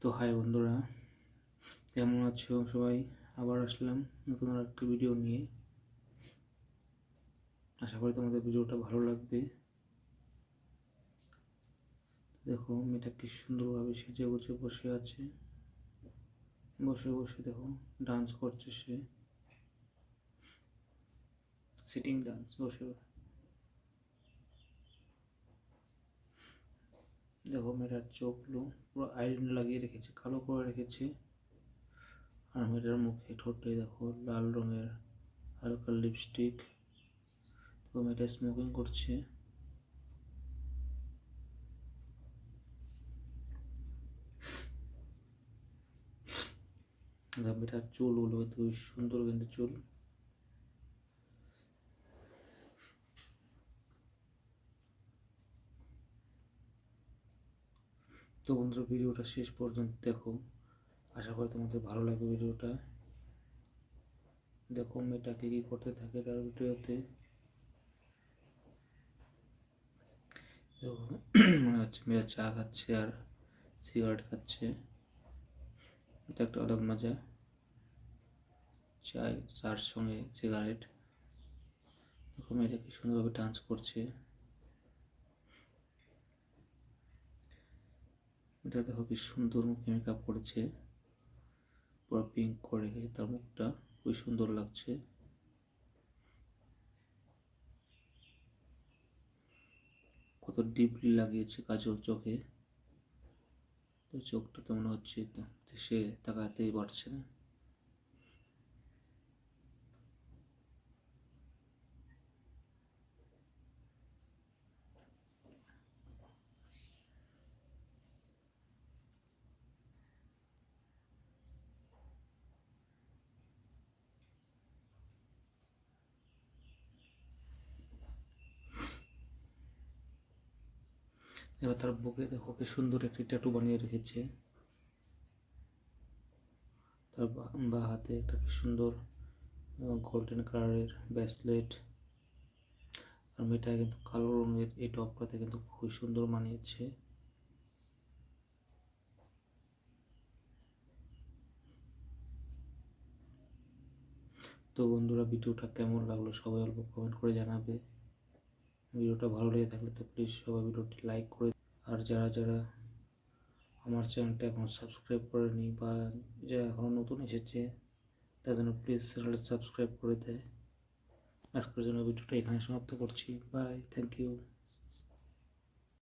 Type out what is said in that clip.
তো হাই বন্ধুরা, কেমন আছো সবাই? আবার আসলাম নতুন আর একটা ভিডিও নিয়ে। আশা করি তোমাদের ভিডিওটা ভালো লাগবে। দেখো মেয়েটা কি সুন্দরভাবে সেজে গুজে বসে আছে। বসে বসে দেখো ডান্স করছে সে, সিটিং ডান্স বসে। দেখো মেয়েটার চোখগুলো পুরো আয়রন লাগিয়ে রেখেছে, কালো করে রেখেছে। আর মেয়েটার মুখে ঠোঁটে দেখো লাল রঙের হালকা লিপস্টিক। তো মেয়েটা স্মোকিং করছে। মেয়েটার চুলগুলো খুবই সুন্দর, কিন্তু চুল। তো বন্ধুরা, ভিডিওটা শেষ পর্যন্ত দেখো, আশা করি তোমাদের ভালো লাগবে ভিডিওটা। দেখো মেয়েটাকে কি করতে থাকে তার ভিডিওতে। দেখো মনে হচ্ছে মেয়েটা চা খাচ্ছে আর সিগারেট খাচ্ছে। এটা একটা আলাদা মজা, চার সঙ্গে সিগারেট। দেখো মেয়েটা কি সুন্দরভাবে ডান্স করছে। এটা দেখো কি সুন্দর মুখে মেকআপ করেছে, পুরো পিঙ্ক করে তার মুখটা খুবই সুন্দর লাগছে। কত ডিপলি লাগিয়েছে কাজল চোখে। তো চোখটা তো মনে হচ্ছে সে তাকাতেই পারছে না। এবার তার বুকে দেখো কি সুন্দর একটি ট্যাটু বানিয়ে রেখেছে। তার বা হাতে একটা কি সুন্দর গোল্ডেন কালারের ব্রেসলেট। আর মেয়েটা কিন্তু কালো রঙের এই টপটাতে কিন্তু খুবই সুন্দর মানিয়েছে। তো বন্ধুরা, ভিডিওটা কেমন লাগলো সবাই অল্প কমেন্ট করে জানাবে। ভিডিওটা ভালো লেগে থাকলে তো প্লিজ সবাই ভিডিওটি লাইক করে। আর যারা যারা আমার চ্যানেলটা এখন সাবস্ক্রাইব করেনি বা যারা এখনও নতুন এসেছে, তার জন্য প্লিজ চ্যানেলটা সাবস্ক্রাইব করে দেয়। আজকের জন্য ভিডিওটা এখানে সমাপ্ত করছি। Bye, thank you.